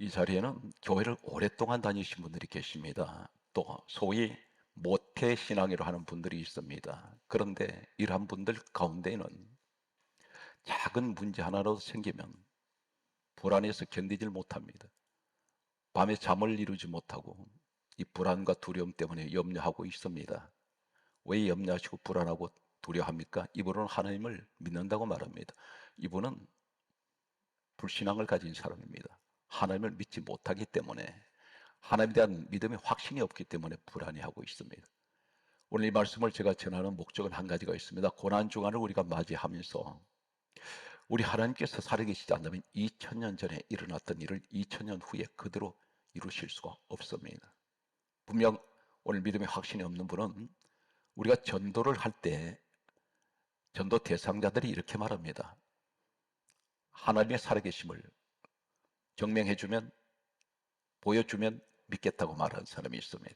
이 자리에는 교회를 오랫동안 다니신 분들이 계십니다. 또 소위 모태 신앙이라고 하는 분들이 있습니다. 그런데 이러한 분들 가운데는 작은 문제 하나라도 생기면 불안해서 견디질 못합니다. 밤에 잠을 이루지 못하고 이 불안과 두려움 때문에 염려하고 있습니다. 왜 염려하시고 불안하고 두려워합니까? 이분은 하나님을 믿는다고 말합니다. 이분은 불신앙을 가진 사람입니다. 하나님을 믿지 못하기 때문에, 하나님에 대한 믿음의 확신이 없기 때문에 불안해하고 있습니다. 오늘 이 말씀을 제가 전하는 목적은 한 가지가 있습니다. 고난주간을 우리가 맞이하면서 우리 하나님께서 살아계시지 않다면 2000년 전에 일어났던 일을 2000년 후에 그대로 이루실 수가 없습니다. 분명 오늘 믿음의 확신이 없는 분은 우리가 전도를 할 때 전도 대상자들이 이렇게 말합니다. 하나님의 살아계심을 증명해주면, 보여주면 믿겠다고 말하는 사람이 있습니다.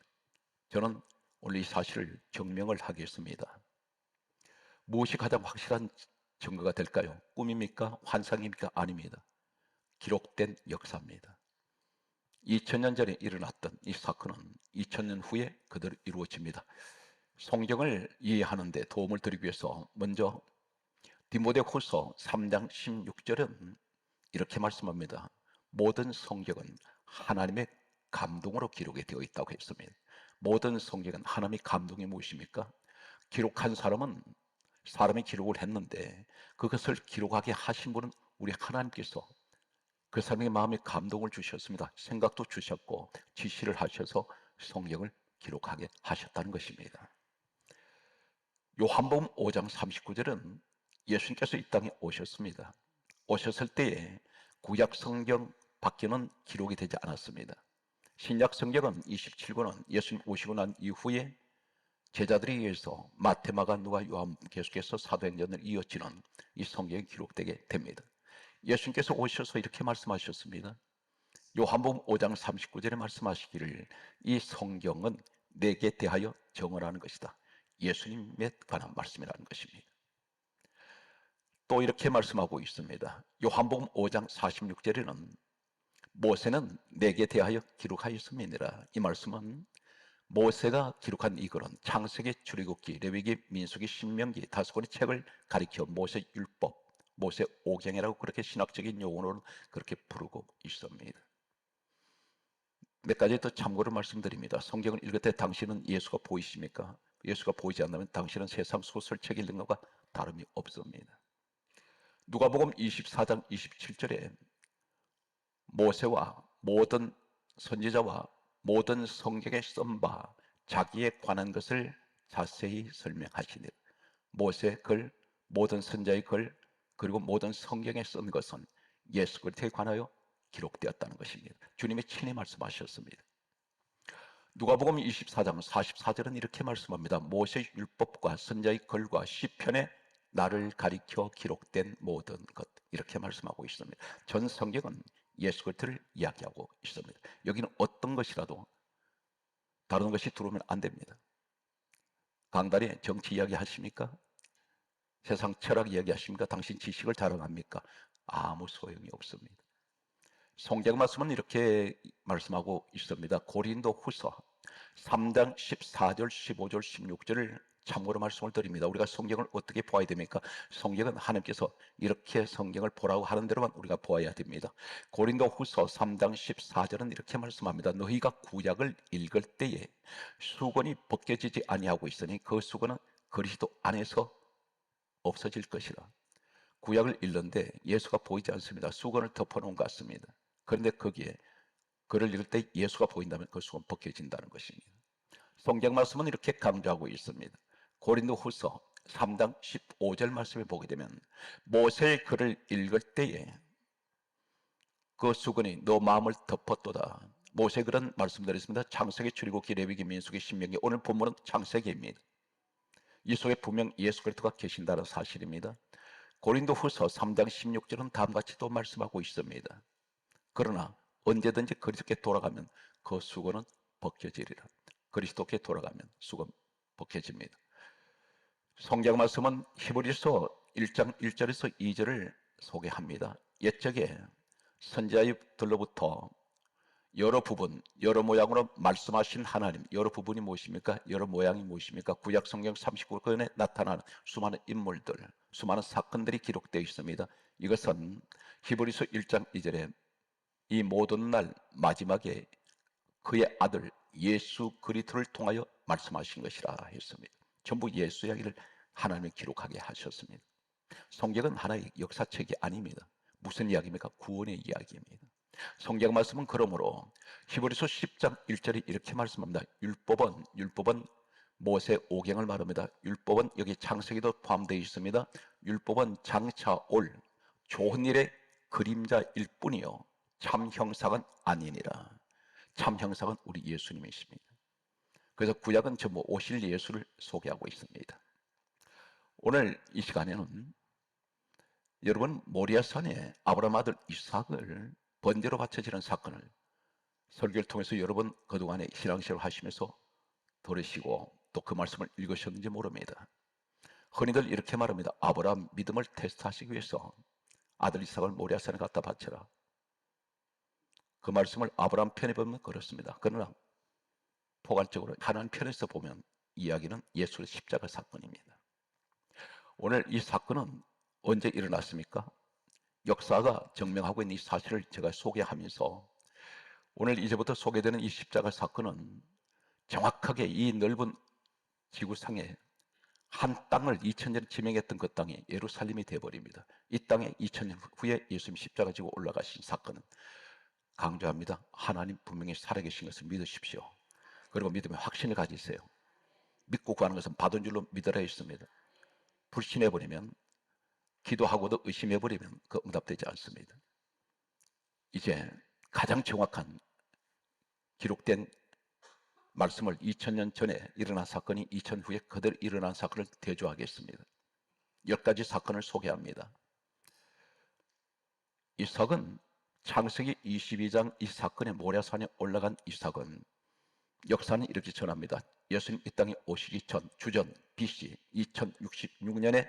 저는 오늘 이 사실을 증명을 하겠습니다. 무엇이 가장 확실한 증거가 될까요? 꿈입니까? 환상입니까? 아닙니다. 기록된 역사입니다. 2000년 전에 일어났던 이 사건은 2000년 후에 그대로 이루어집니다. 성경을 이해하는 데 도움을 드리기 위해서 먼저 디모데후서 3장 16절은 이렇게 말씀합니다. 모든 성경은 하나님의 감동으로 기록이 되어 있다고 했습니다. 모든 성경은 하나님의 감동이 무엇입니까? 기록한 사람은 사람이 기록을 했는데 그것을 기록하게 하신 분은 우리 하나님께서 그 사람의 마음에 감동을 주셨습니다. 생각도 주셨고 지시를 하셔서 성경을 기록하게 하셨다는 것입니다. 요한복음 5장 39절은 예수님께서 이 땅에 오셨습니다. 오셨을 때에 구약 성경 밖에는 기록이 되지 않았습니다. 신약 성경은 27권은 예수님 오시고 난 이후에 제자들에 의해서 마태, 마가, 누가, 요한 계속해서 사도행전을 이어지는 이 성경이 기록되게 됩니다. 예수님께서 오셔서 이렇게 말씀하셨습니다. 요한복음 5장 39절에 말씀하시기를 이 성경은 내게 대하여 정언하는 것이다. 예수님에 관한 말씀이라는 것입니다. 또 이렇게 말씀하고 있습니다. 요한복음 5장 46절에는 모세는 내게 대하여 기록하였음이니라. 이 말씀은 모세가 기록한 이 글은 창세기, 출애굽기, 레위기, 민수기, 신명기 5권의 책을 가리켜 모세 율법, 모세 오경이라고 그렇게 신학적인 용어로는 그렇게 부르고 있습니다. 몇 가지 더 참고를 말씀드립니다. 성경을 읽을 때 당신은 예수가 보이십니까? 예수가 보이지 않는다면 당신은 세상 소설책 읽는 것과 다름이 없습니다. 누가복음 24장 27절에 모세와 모든 선지자와 모든 성경에 쓴 바 자기에 관한 것을 자세히 설명하시니 모세 글, 모든 선지자의 글, 그리고 모든 성경에 쓴 것은 예수 그리스도에 관하여 기록되었다는 것입니다. 주님이 친히 말씀하셨습니다. 누가복음 24장 44절은 이렇게 말씀합니다. 모세 율법과 선지자의 글과 시편에 나를 가리켜 기록된 모든 것, 이렇게 말씀하고 있습니다. 전 성경은 예수 그리스도를 이야기하고 있습니다. 여기는 어떤 것이라도 다른 것이 들어오면 안 됩니다. 강단에 정치 이야기 하십니까? 세상 철학 이야기 하십니까? 당신 지식을 자랑합니까? 아무 소용이 없습니다. 성경 말씀은 이렇게 말씀하고 있습니다. 고린도 후서 3장 14절, 15절, 16절을 참고로 말씀을 드립니다. 우리가 성경을 어떻게 보아야 됩니까? 성경은 하나님께서 이렇게 성경을 보라고 하는 대로만 우리가 보아야 됩니다. 고린도 후서 3장 14절은 이렇게 말씀합니다. 너희가 구약을 읽을 때에 수건이 벗겨지지 아니하고 있으니 그 수건은 그리스도 안에서 없어질 것이라. 구약을 읽는데 예수가 보이지 않습니다. 수건을 덮어놓은 것 같습니다. 그런데 거기에 글을 읽을 때 예수가 보인다면 그 수건 벗겨진다는 것입니다. 성경 말씀은 이렇게 강조하고 있습니다. 고린도 후서 3장 15절 말씀을 보게 되면 모세의 글을 읽을 때에 그 수건이 너 마음을 덮었도다. 모세 글은 말씀드렸습니다. 창세기, 출애굽기, 레위기, 민수기, 신명기. 오늘 본문은 창세기입니다. 이 속에 분명 예수 그리스도가 계신다는 사실입니다. 고린도 후서 3장 16절은 다음같이 또 말씀하고 있습니다. 그러나 언제든지 그리스도께 돌아가면 그 수건은 벗겨지리라. 그리스도께 돌아가면 수건 벗겨집니다. 성경 말씀은 히브리서 1장 1절에서 2절을 소개합니다. 옛적에 선지자들로부터 여러 부분, 여러 모양으로 말씀하신 하나님, 여러 부분이 무엇입니까? 여러 모양이 무엇입니까? 구약 성경 39권에 나타나는 수많은 인물들, 수많은 사건들이 기록되어 있습니다. 이것은 히브리서 1장 2절에 이 모든 날 마지막에 그의 아들 예수 그리스도를 통하여 말씀하신 것이라 했습니다. 전부 예수 이야기를 하나님이 기록하게 하셨습니다. 성경은 하나의 역사책이 아닙니다. 무슨 이야기입니까? 구원의 이야기입니다. 성경 말씀은 그러므로 히브리서 10장 1절이 이렇게 말씀합니다. 율법은 모세 오경을 말합니다. 율법은 여기 창세기도 포함되어 있습니다. 율법은 장차 올 좋은 일의 그림자일 뿐이요 참 형상은 아니니라. 참 형상은 우리 예수님이십니다. 그래서 구약은 전부 오실 예수를 소개하고 있습니다. 오늘 이 시간에는 여러분 모리아산에 아브라함 아들 이삭을 번제로 바쳐지는 사건을 설교를 통해서 여러분 그동안에 신앙생활을 하시면서 들으시고 또 그 말씀을 읽으셨는지 모릅니다. 흔히들 이렇게 말합니다. 아브라함 믿음을 테스트하시기 위해서 아들 이삭을 모리아산에 갖다 바쳐라. 그 말씀을 아브라함 편에 보면 그렇습니다. 그러나 포괄적으로 하나님 편에서 보면 이야기는 예수의 십자가 사건입니다. 오늘 이 사건은 언제 일어났습니까? 역사가 증명하고 있는 이 사실을 제가 소개하면서 오늘 이제부터 소개되는 이 십자가 사건은 정확하게 이 넓은 지구상에 한 땅을 2000년 지명했던 그 땅이 예루살렘이 되어버립니다. 이 땅에 2000년 후에 예수님 십자가 지고 올라가신 사건은 강조합니다. 하나님 분명히 살아계신 것을 믿으십시오. 그리고 믿음에 확신을 가지세요. 믿고 구하는 것은 받은 줄로 믿으라 했습니다. 불신해버리면 기도하고도 의심해버리면 그 응답되지 않습니다. 이제 가장 정확한 기록된 말씀을 2000년 전에 일어난 사건이 2000 후에 그대로 일어난 사건을 대조하겠습니다. 10가지 사건을 소개합니다. 이삭은 창세기 22장 이 사건의 모리아산에 올라간 이삭은 역사는 이렇게 전합니다. 예수님 이 땅에 오시기 전 주전 BC 2066년에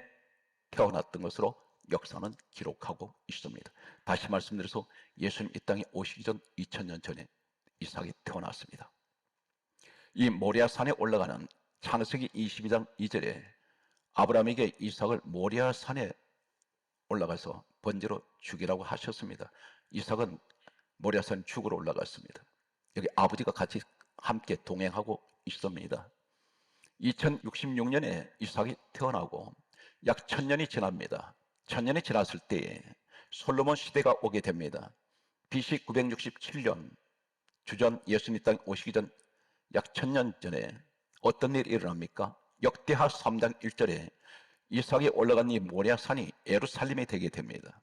태어났던 것으로 역사는 기록하고 있습니다. 다시 말씀드려서 예수님 이 땅에 오시기 전 2000년 전에 이삭이 태어났습니다. 이 모리아산에 올라가는 창세기 22장 2절에 아브라함에게 이삭을 모리아산에 올라가서 번제로 죽이라고 하셨습니다. 이삭은 모리아산 죽으러 올라갔습니다. 여기 아버지가 같이 함께 동행하고 있습니다. 2066년에 이삭이 태어나고 약 1000년이 지납니다. 1000년이 지났을 때에 솔로몬 시대가 오게 됩니다. BC 967년 주전 예수님 땅에 오시기 전 약 1000년 전에 어떤 일이 일어납니까? 역대하 3장 1절에 이삭이 올라간 이 모리아산이 예루살렘이 되게 됩니다.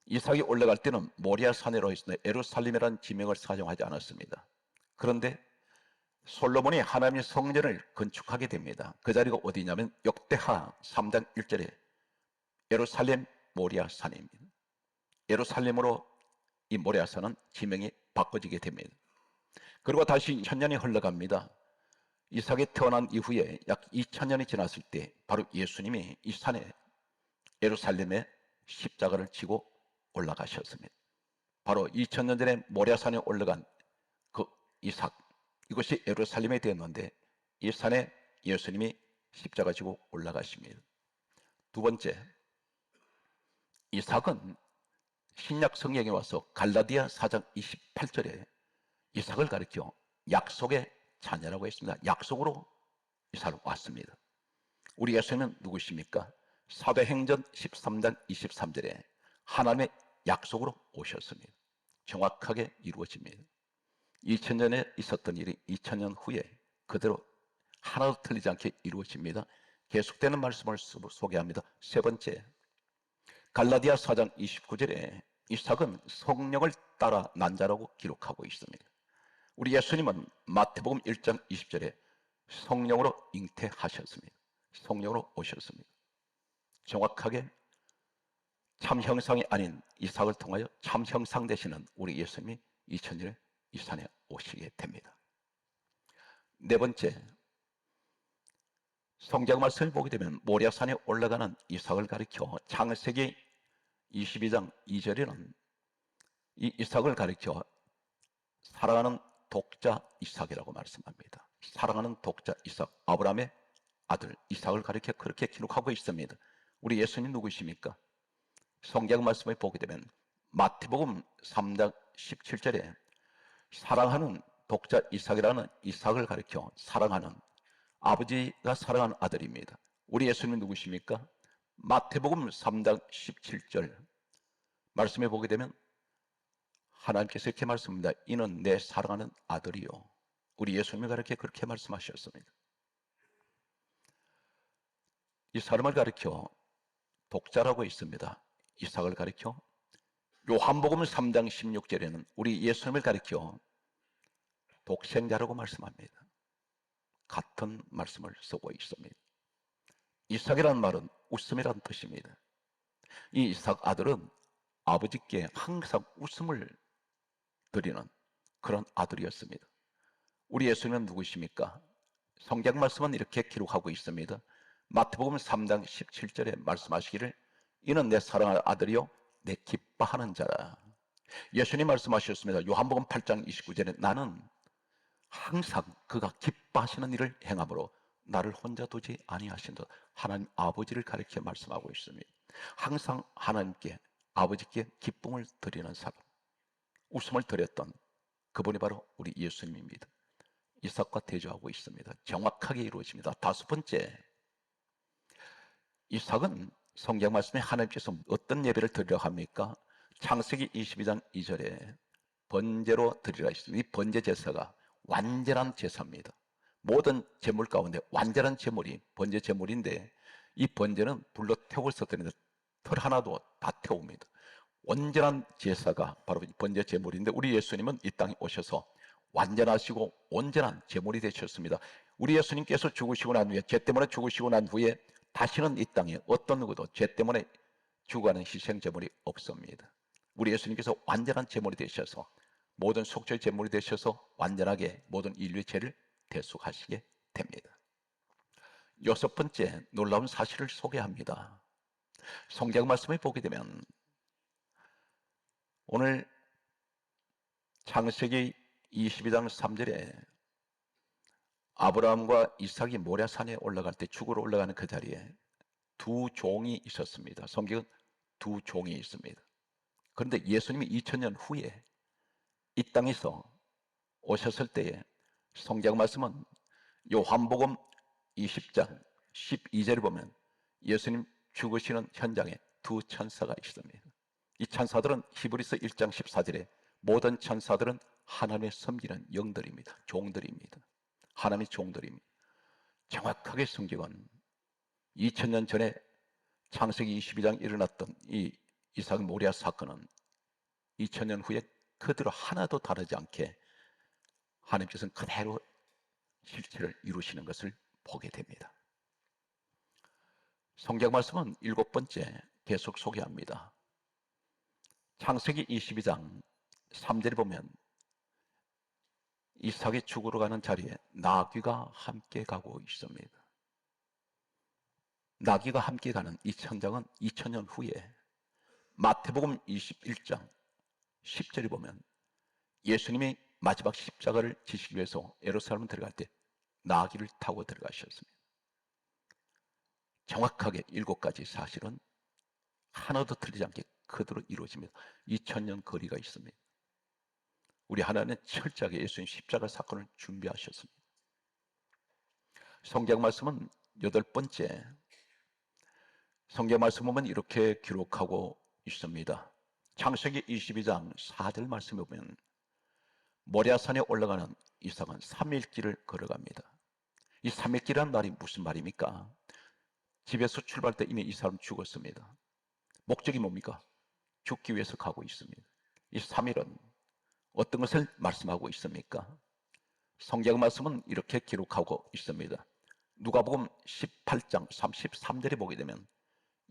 이삭이 올라갈 때는 모리아산으로 했으나 예루살렘이라는 지명을 사용하지 않았습니다. 그런데 솔로몬이 하나님의 성전을 건축하게 됩니다. 그 자리가 어디냐면 역대하 3장 1절에 예루살렘 모리아산입니다. 예루살렘으로 이 모리아산은 지명이 바꿔지게 됩니다. 그리고 다시 1000년이 흘러갑니다. 이삭이 태어난 이후에 약 2000년이 지났을 때 바로 예수님이 이 산에 예루살렘에 십자가를 지고 올라가셨습니다. 바로 2000년 전에 모리아산에 올라간 그 이삭, 이것이 예루살렘이 되었는데 이 산에 예수님이 십자가 지고 올라가십니다. 두 번째, 이삭은 신약 성경에 와서 갈라디아 4장 28절에 이삭을 가리켜 약속의 자녀라고 했습니다. 약속으로 이삭을 왔습니다. 우리 예수님은 누구십니까? 사도행전 13장 23절에 하나님의 약속으로 오셨습니다. 정확하게 이루어집니다. 2000년에 있었던 일이 2000년 후에 그대로 하나도 틀리지 않게 이루어집니다. 계속되는 말씀을 소개합니다. 세 번째, 갈라디아 4장 29절에 이삭은 성령을 따라 난 자라고 기록하고 있습니다. 우리 예수님은 마태복음 1장 20절에 성령으로 잉태하셨습니다. 성령으로 오셨습니다. 정확하게 참 형상이 아닌 이삭을 통하여 참 형상 되시는 우리 예수님이 2000년에 이 산에 오시게 됩니다. 네 번째, 성경 말씀을 보게 되면 모리아산에 올라가는 이삭을 가리켜 창세기 22장 2절에는 이 이삭을 가리켜 사랑하는 독자 이삭이라고 말씀합니다. 사랑하는 독자 이삭, 아브라함의 아들 이삭을 가리켜 그렇게 기록하고 있습니다. 우리 예수님 누구십니까? 성경 말씀을 보게 되면 마태복음 3장 17절에 사랑하는 독자 이삭이라는 이삭을 가리켜 사랑하는 아버지가 사랑하는 아들입니다. 우리 예수님 누구십니까? 마태복음 3장 17절 말씀에 보게 되면 하나님께서 이렇게 말씀합니다. 이는 내 사랑하는 아들이요. 우리 예수님이 그렇게 말씀하셨습니다. 이 사람을 가리켜 독자라고 있습니다. 이삭을 가리켜 요한복음 3장 16절에는 우리 예수님을 가리켜 독생자라고 말씀합니다. 같은 말씀을 쓰고 있습니다. 이삭이라는 말은 웃음이라는 뜻입니다. 이 이삭 아들은 아버지께 항상 웃음을 드리는 그런 아들이었습니다. 우리 예수님은 누구십니까? 성경 말씀은 이렇게 기록하고 있습니다. 마태복음 3장 17절에 말씀하시기를 이는 내 사랑하는 아들이요 내 기뻐하는 자라. 예수님 말씀하셨습니다. 요한복음 8장 29절에 나는 항상 그가 기뻐하시는 일을 행함으로 나를 혼자 두지 아니하신다. 하나님 아버지를 가리켜 말씀하고 있습니다. 항상 하나님께 아버지께 기쁨을 드리는 사람, 웃음을 드렸던 그분이 바로 우리 예수님입니다. 이삭과 대조하고 있습니다. 정확하게 이루어집니다. 다섯 번째, 이삭은 성경 말씀에 하나님께서 어떤 예배를 드리려 합니까? 창세기 22장 2절에 번제로 드리라 했습니다. 이 번제 제사가 완전한 제사입니다. 모든 제물 가운데 완전한 제물이 번제 제물인데 이 번제는 불로 태워서 드리는데 털 하나도 다 태웁니다. 온전한 제사가 바로 번제 제물인데 우리 예수님은 이 땅에 오셔서 완전하시고 온전한 제물이 되셨습니다. 우리 예수님께서 죽으시고 난 후에 죄 때문에 죽으시고 난 후에 다시는 이 땅에 어떤 누구도 죄 때문에 죽어가는 희생 제물이 없습니다. 우리 예수님께서 완전한 제물이 되셔서 모든 속죄 제물이 되셔서 완전하게 모든 인류의 죄를 대속하시게 됩니다. 여섯 번째 놀라운 사실을 소개합니다. 성경 말씀을 보게 되면 오늘 창세기 22장 3절에 아브라함과 이삭이 모랴산에 올라갈 때 죽으러 올라가는 그 자리에 두 종이 있었습니다. 성경은 두 종이 있습니다. 그런데 예수님이 2000년 후에 이 땅에서 오셨을 때에 성경 말씀은 요한복음 20장 12절을 보면 예수님 죽으시는 현장에 두 천사가 있습니다. 이 천사들은 히브리서 1장 14절에 모든 천사들은 하나님의 섬기는 영들입니다. 종들입니다. 하나님의 종들입니다. 정확하게 성경은 2000년 전에 창세기 22장 일어났던 이 이삭 모리아 사건은 2000년 후에 그대로 하나도 다르지 않게 하나님께서는 그대로 실체를 이루시는 것을 보게 됩니다. 성경 말씀은 일곱 번째 계속 소개합니다. 창세기 22장 3절에 보면 이삭이 죽으러 가는 자리에 나귀가 함께 가고 있습니다. 나귀가 함께 가는 이 현장은 2000년 후에 마태복음 21장 10절에 보면 예수님이 마지막 십자가를 지시기 위해서 예루살렘 들어갈 때 나귀를 타고 들어가셨습니다. 정확하게 일곱 가지 사실은 하나도 틀리지 않게 그대로 이루어집니다. 2000년 거리가 있습니다. 우리 하나님은 철저하게 예수님 십자가 사건을 준비하셨습니다. 성경 말씀은 여덟 번째, 성경 말씀 보면 이렇게 기록하고 있습니다. 창세기 22장 4절 말씀에 보면 모랴산에 올라가는 이삭은 3일길을 걸어갑니다. 이 3일길이라는 말이 무슨 말입니까? 집에서 출발할 때 이미 이 사람 죽었습니다. 목적이 뭡니까? 죽기 위해서 가고 있습니다. 이 3일은 어떤 것을 말씀하고 있습니까? 성경 말씀은 이렇게 기록하고 있습니다. 누가복음 18장 33절에 보게 되면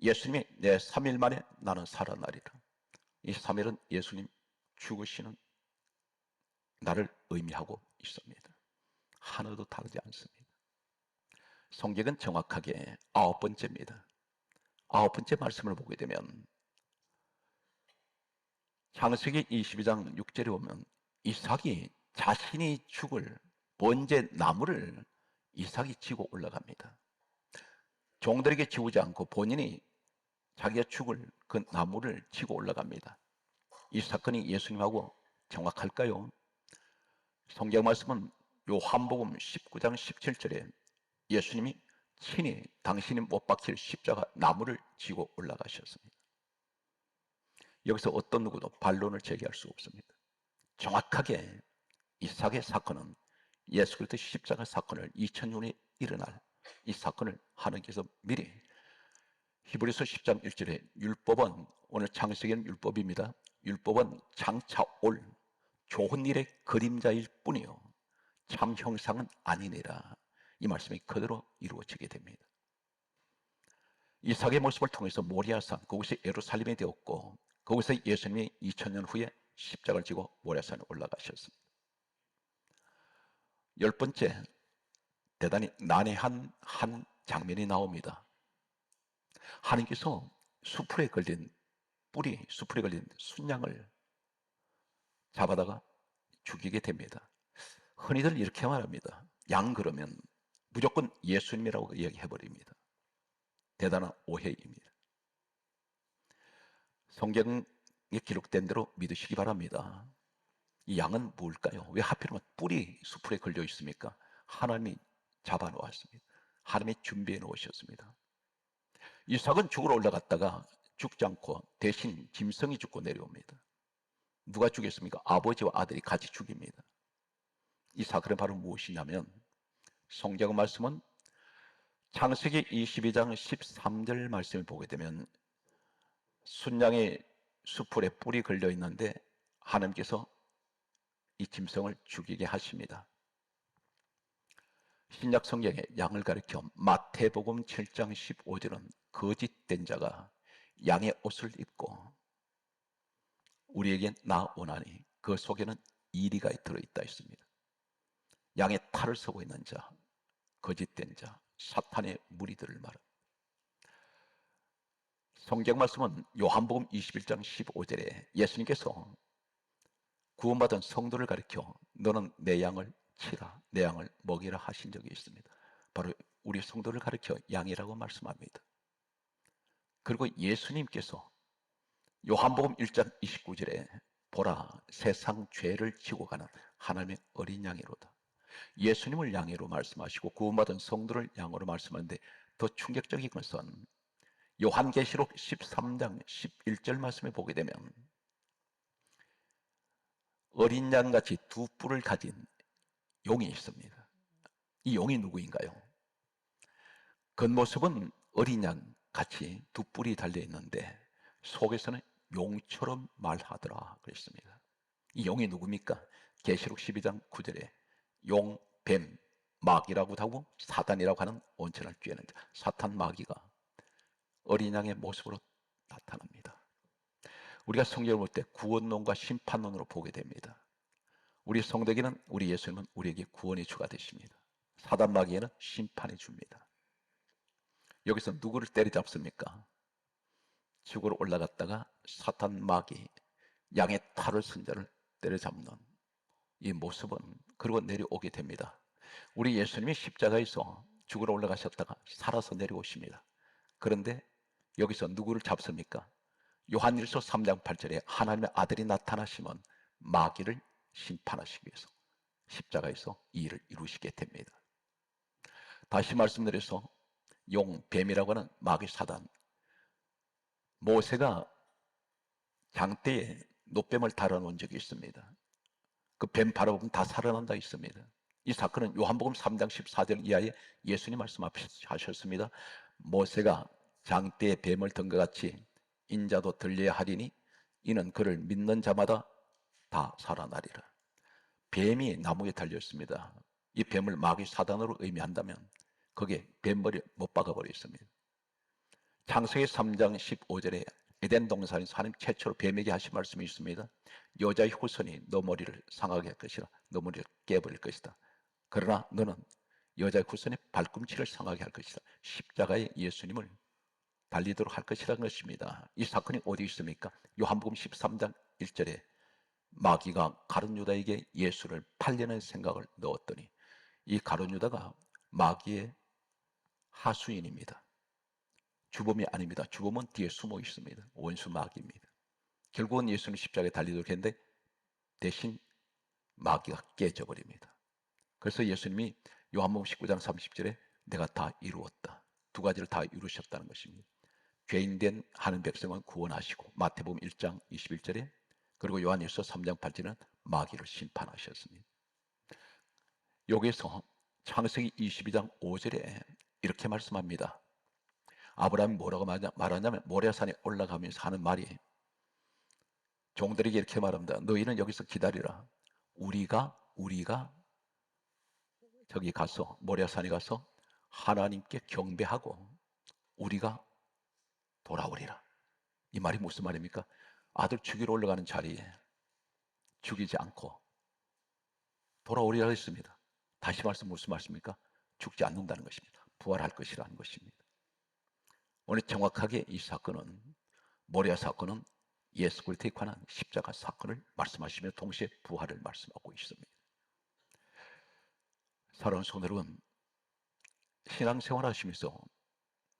예수님이 내 3일 만에 나는 살아나리라. 이 3일은 예수님 죽으시는 날을 의미하고 있습니다. 하나도 다르지 않습니다. 성경은 정확하게 아홉 번째입니다. 아홉 번째 말씀을 보게 되면 창세기 22장 6절에 보면 이삭이 자신이 죽을 번제 나무를 이삭이 지고 올라갑니다. 종들에게 지우지 않고 본인이 자기가 죽을 그 나무를 지고 올라갑니다. 이 사건이 예수님하고 정확할까요? 성경 말씀은 요한복음 19장 17절에 예수님이 친히 당신이 못 박힐 십자가 나무를 지고 올라가셨습니다. 여기서 어떤 누구도 반론을 제기할 수 없습니다. 정확하게 이삭의 사건은 예수 그리스도 십자가 사건을 2000년 후에 일어날 이 사건을 하나님께서 미리 히브리서 10장 1절에 율법은, 오늘 창세기는 율법입니다. 율법은 장차 올 좋은 일의 그림자일 뿐이요 참 형상은 아니니라. 이 말씀이 그대로 이루어지게 됩니다. 이삭의 모습을 통해서 모리아산, 그곳이 예루살렘이 되었고 거기서 예수님이 2000년 후에 십자가를 지고 모리아산에 올라가셨습니다. 열 번째, 대단히 난해한 한 장면이 나옵니다. 하나님께서 수풀에 걸린 순양을 잡아다가 죽이게 됩니다. 흔히들 이렇게 말합니다. 양 그러면 무조건 예수님이라고 이야기해버립니다. 대단한 오해입니다. 성경에 기록된 대로 믿으시기 바랍니다. 이 양은 뭘까요? 왜 하필이면 뿔이 수풀에 걸려 있습니까? 하나님이 잡아놓았습니다. 하나님이 준비해 놓으셨습니다. 이삭은 죽으러 올라갔다가 죽지 않고 대신 짐승이 죽고 내려옵니다. 누가 죽였습니까? 아버지와 아들이 같이 죽입니다. 이 사건은 바로 무엇이냐면 성경 말씀은 창세기 22장 13절 말씀을 보게 되면 순양의 수풀에 뿔이 걸려 있는데 하나님께서 이 짐승을 죽이게 하십니다. 신약 성경에 양을 가리켜 마태복음 7장 15절은 거짓된 자가 양의 옷을 입고 우리에게 나오나니 그 속에는 이리가 들어있다 있습니다. 양의 탈을 서고 있는 자, 거짓된 자, 사탄의 무리들을 말합니다. 성경 말씀은 요한복음 21장 15절에 예수님께서 구원받은 성도를 가리켜 너는 내 양을 치라, 내 양을 먹이라 하신 적이 있습니다. 바로 우리 성도를 가리켜 양이라고 말씀합니다. 그리고 예수님께서 요한복음 1장 29절에 보라 세상 죄를 지고 가는 하나님의 어린 양이로다. 예수님을 양으로 말씀하시고 구원받은 성도를 양으로 말씀하는데 더 충격적인 것은 요한계시록 13장 11절 말씀에 보게 되면 어린 양같이 두 뿔을 가진 용이 있습니다. 이 용이 누구인가요? 겉모습은 어린 양같이 두 뿔이 달려있는데 속에서는 용처럼 말하더라 그랬습니다. 이 용이 누굽니까? 계시록 12장 9절에 용, 뱀, 마귀라고 하고 사단이라고 하는 온천을 쬐는 자, 사탄 마귀가 어린 양의 모습으로 나타납니다. 우리가 성경을 볼 때 구원론과 심판론으로 보게 됩니다. 우리 성도에게는 우리 예수님은 우리에게 구원의 주가 되십니다. 사단 마귀에는 심판의 주입니다. 여기서 누구를 때려잡습니까? 지구로 올라갔다가 사탄 마귀 양의 탈을 쓴 자를 때려잡는 이 모습은 그리고 내려오게 됩니다. 우리 예수님이 십자가에서 죽으러 올라가셨다가 살아서 내려오십니다. 그런데 여기서 누구를 잡습니까? 요한일서 3장 8절에 하나님의 아들이 나타나시면 마귀를 심판하시기 위해서 십자가에서 이 일을 이루시게 됩니다. 다시 말씀드려서 용, 뱀이라고 하는 마귀 사단, 모세가 장대에 노뱀을 달아놓은 적이 있습니다. 그 뱀 바라보면 다 살아난다 있습니다. 이 사건은 요한복음 3장 14절 이하에 예수님 말씀하셨습니다. 모세가 장대에 뱀을 든 것 같이 인자도 들려야 하리니 이는 그를 믿는 자마다 다 살아나리라. 뱀이 나무에 달렸습니다. 이 뱀을 마귀 사단으로 의미한다면 거기에 뱀머리 못 박아버려 있습니다. 창세기 3장 15절에 에덴 동산에서 하나님 최초로 뱀에게 하신 말씀이 있습니다. 여자의 후손이 너 머리를 상하게 할 것이라, 너 머리를 깨버릴 것이다. 그러나 너는 여자의 후손의 발꿈치를 상하게 할 것이다. 십자가에 예수님을 달리도록 할 것이라는 것입니다. 이 사건이 어디 있습니까? 요한복음 13장 1절에 마귀가 가룟 유다에게 예수를 팔려는 생각을 넣었더니 이 가룟 유다가 마귀의 하수인입니다. 주범이 아닙니다. 주범은 뒤에 숨어 있습니다. 원수 마귀입니다. 결국은 예수는 십자가에 달리도록 했는데 대신 마귀가 깨져버립니다. 그래서 예수님이 요한복음 19장 30절에 내가 다 이루었다. 두 가지를 다 이루셨다는 것입니다. 죄인된 하는 백성은 구원하시고, 마태복음 1장 21절에, 그리고 요한일서 3장 8절에는 마귀를 심판하셨습니다. 여기서 창세기 22장 5절에 이렇게 말씀합니다. 아브라함이 뭐라고 말하냐면 모레산에 올라가면서 하는 말이, 종들에게 이렇게 말합니다. 너희는 여기서 기다리라. 우리가 저기 가서, 모레산에 가서 하나님께 경배하고 우리가 돌아오리라. 이 말이 무슨 말입니까? 아들 죽이러 올라가는 자리에 죽이지 않고 돌아오리라 했습니다. 다시 말씀 무슨 말씀입니까? 죽지 않는다는 것입니다. 부활할 것이라는 것입니다. 오늘 정확하게 이 사건은, 모리아 사건은 예수 그리스도에 관한 십자가 사건을 말씀하시며 동시에 부활을 말씀하고 있습니다. 사랑하는 성도 여러분, 신앙생활 하시면서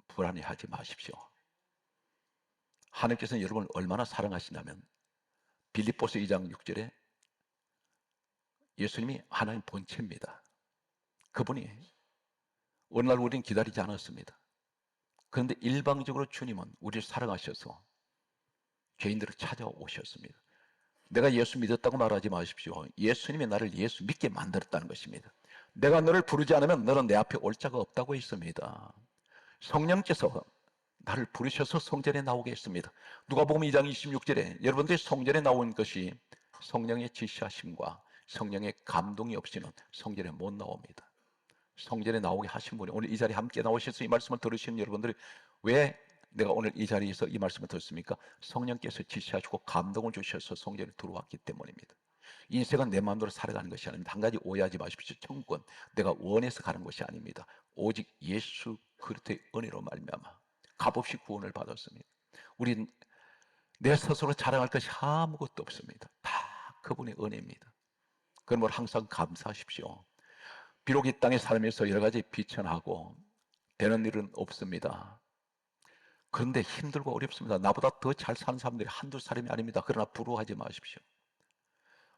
불안해하지 마십시오. 하나님께서는 여러분을 얼마나 사랑하시냐면 빌립보서 2장 6절에 예수님이 하나님 본체입니다. 그분이 어느 날 우리는 기다리지 않았습니다. 그런데 일방적으로 주님은 우리를 사랑하셔서 죄인들을 찾아오셨습니다. 내가 예수 믿었다고 말하지 마십시오. 예수님이 나를 예수 믿게 만들었다는 것입니다. 내가 너를 부르지 않으면 너는 내 앞에 올 자가 없다고 했습니다. 성령께서 나를 부르셔서 성전에 나오게 했습니다. 누가복음 2장 26절에 여러분들이 성전에 나온 것이 성령의 지시하심과 성령의 감동이 없이는 성전에 못 나옵니다. 성전에 나오게 하신 분이 오늘 이 자리에 함께 나오셔서 이 말씀을 들으시는 여러분들이 왜 내가 오늘 이 자리에서 이 말씀을 듣습니까? 성령께서 지시하시고 감동을 주셔서 성전에 들어왔기 때문입니다. 인생은 내 마음대로 살아가는 것이 아닙니다. 한 가지 오해하지 마십시오. 천국은 내가 원해서 가는 것이 아닙니다. 오직 예수 그리스도의 은혜로 말미암아 값없이 구원을 받았습니다. 우린 내 스스로 자랑할 것이 아무것도 없습니다. 다 그분의 은혜입니다. 그러므로 항상 감사하십시오. 비록 이 땅에 살면서 여러 가지 비천하고 되는 일은 없습니다. 그런데 힘들고 어렵습니다. 나보다 더 잘 사는 사람들이 한두 사람이 아닙니다. 그러나 부러워하지 마십시오.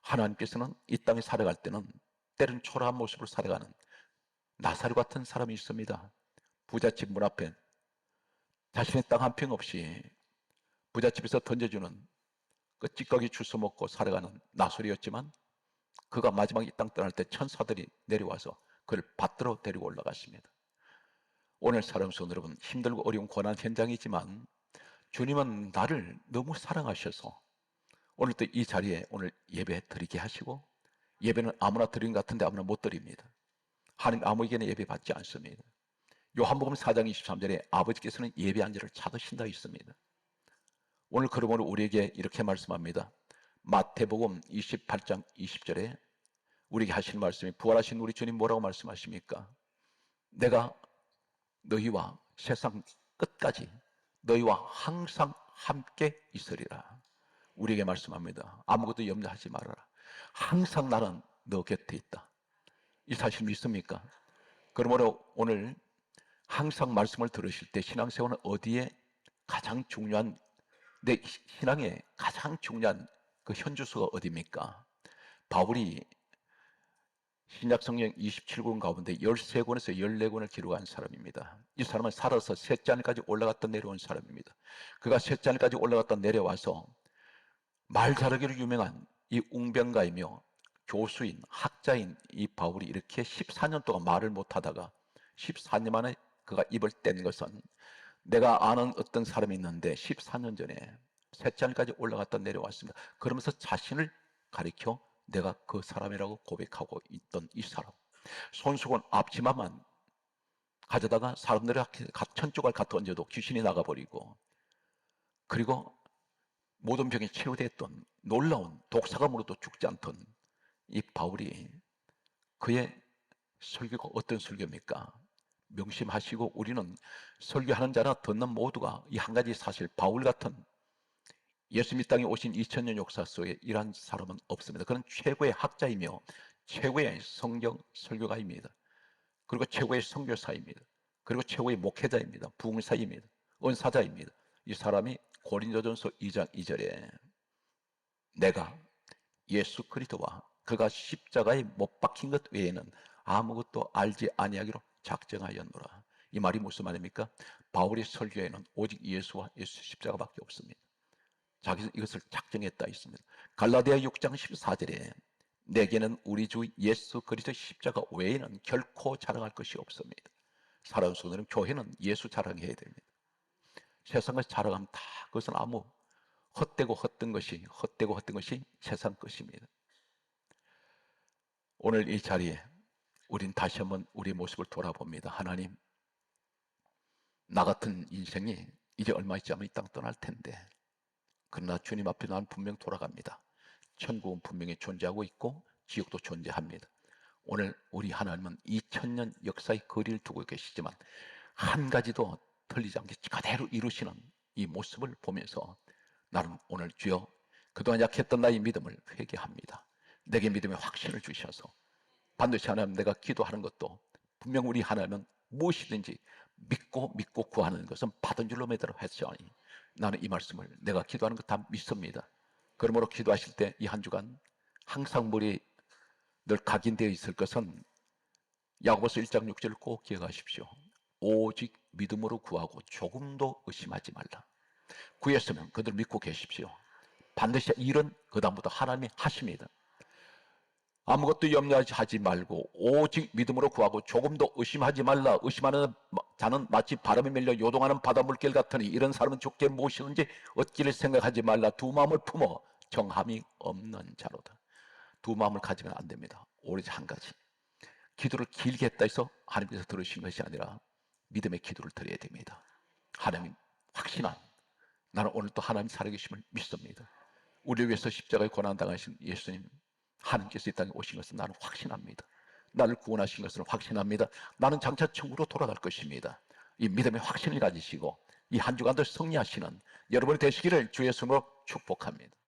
하나님께서는 이 땅에 살아갈 때는 때론 초라한 모습으로 살아가는 나사로 같은 사람이 있습니다. 부잣집 문 앞에 자신의 땅 한 평 없이 부잣집에서 던져주는 그 찌꺼기 주워 먹고 살아가는 나솔이었지만 그가 마지막 이 땅 떠날 때 천사들이 내려와서 그를 받들어 데리고 올라갔습니다. 오늘 사랑하는 성도 여러분, 힘들고 어려운 고난 현장이지만 주님은 나를 너무 사랑하셔서 오늘 또 이 자리에 오늘 예배 드리게 하시고, 예배는 아무나 드리는 것 같은데 아무나 못 드립니다. 하나님 아무에게나 예배 받지 않습니다. 요한복음 4장 23절에 아버지께서는 예배한 자를 찾으신다 있습니다. 오늘 그러므로 우리에게 이렇게 말씀합니다. 마태복음 28장 20절에 우리에게 하시는 말씀이, 부활하신 우리 주님 뭐라고 말씀하십니까? 내가 너희와 세상 끝까지 너희와 항상 함께 있으리라. 우리에게 말씀합니다. 아무것도 염려하지 말아라. 항상 나는 너 곁에 있다. 이 사실 믿습니까? 그러므로 오늘 항상 말씀을 들으실 때 신앙생활은 어디에 가장 중요한, 내 신앙의 가장 중요한 그 현주소가 어디입니까? 바울이 신약성경 27권 가운데 13권에서 14권을 기록한 사람입니다. 이 사람은 살아서 셋째 하늘까지 올라갔다 내려온 사람입니다. 그가 셋째 하늘까지 올라갔다 내려와서 말 잘하기로 유명한 이 웅변가이며 교수인, 학자인 이 바울이 이렇게 14년 동안 말을 못하다가 14년 만에 그가 입을 뗀 것은, 내가 아는 어떤 사람이 있는데 14년 전에 셋째 하늘까지 올라갔다 내려왔습니다. 그러면서 자신을 가리켜 내가 그 사람이라고 고백하고 있던 이 사람, 손수건 앞치마만 가져다가 사람들이 천쪽을 갖다 얹어도 귀신이 나가버리고, 그리고 모든 병이 치료됐던 놀라운 독사가 물어도 죽지 않던 이 바울이, 그의 설교가 어떤 설교입니까? 명심하시고, 우리는 설교하는 자나 듣는 모두가 이 한 가지 사실, 바울 같은 예수님 이 땅에 오신 2000년 역사 속에 이러한 사람은 없습니다. 그는 최고의 학자이며 최고의 성경 설교가입니다. 그리고 최고의 선교사입니다. 그리고 최고의 목회자입니다. 부흥사입니다. 은사자입니다. 이 사람이 고린도전서 2장 2절에 내가 예수 그리스도와 그가 십자가에 못 박힌 것 외에는 아무것도 알지 아니하기로 작정하였노라. 이 말이 무슨 말입니까? 바울의 설교에는 오직 예수와 예수 십자가밖에 없습니다. 자기는 이것을 작정했다 있습니다. 갈라디아 6장 14절에 내게는 우리 주 예수 그리스도 십자가 외에는 결코 자랑할 것이 없습니다. 사랑하는 성도님, 교회는 예수 자랑해야 됩니다. 세상을 자랑하면 다 그것은 아무 헛되고 헛된 것이 세상 것입니다. 오늘 이 자리에 우린 다시 한번 우리의 모습을 돌아봅니다. 하나님, 나 같은 인생이 이제 얼마 있지 않으면 이 땅 떠날 텐데, 그러나 주님 앞에 나는 분명 돌아갑니다. 천국은 분명히 존재하고 있고 지옥도 존재합니다. 오늘 우리 하나님은 2000년 역사의 거리를 두고 계시지만 한 가지도 틀리지 않게 그대로 이루시는 이 모습을 보면서 나는 오늘 주여 그동안 약했던 나의 믿음을 회개합니다. 내게 믿음의 확신을 주셔서 반드시 하나님 내가 기도하는 것도 분명 우리 하나님은 무엇이든지 믿고 구하는 것은 받은 줄로 믿으라 했으니 나는 이 말씀을 내가 기도하는 것 다 믿습니다. 그러므로 기도하실 때 이 한 주간 항상 머리에 늘 각인되어 있을 것은 야고보서 1장 6절을 꼭 기억하십시오. 오직 믿음으로 구하고 조금도 의심하지 말라. 구했으면 그들 믿고 계십시오. 반드시 일은 그 다음부터 하나님이 하십니다. 아무것도 염려하지 말고 오직 믿음으로 구하고 조금도 의심하지 말라. 의심하는 자는 마치 바람에 밀려 요동하는 바닷물결 같으니 이런 사람은 죽게 무엇이든지 얻기를 생각하지 말라. 두 마음을 품어 정함이 없는 자로다. 두 마음을 가지면 안 됩니다. 오로지 한 가지. 기도를 길게 했다 해서 하나님께서 들으신 것이 아니라 믿음의 기도를 드려야 됩니다. 하나님 확신한 나는 오늘 또 하나님 살아계심을 믿습니다. 우리를 위해서 십자가에 고난당하신 예수님 하나님께서 이 땅에 오신 것을 나는 확신합니다. 나를 구원하신 것을 확신합니다. 나는 장차 천국으로 돌아갈 것입니다. 이 믿음의 확신을 가지시고 이 한 주간도 승리하시는 여러분이 되시기를 주의 이름으로 축복합니다.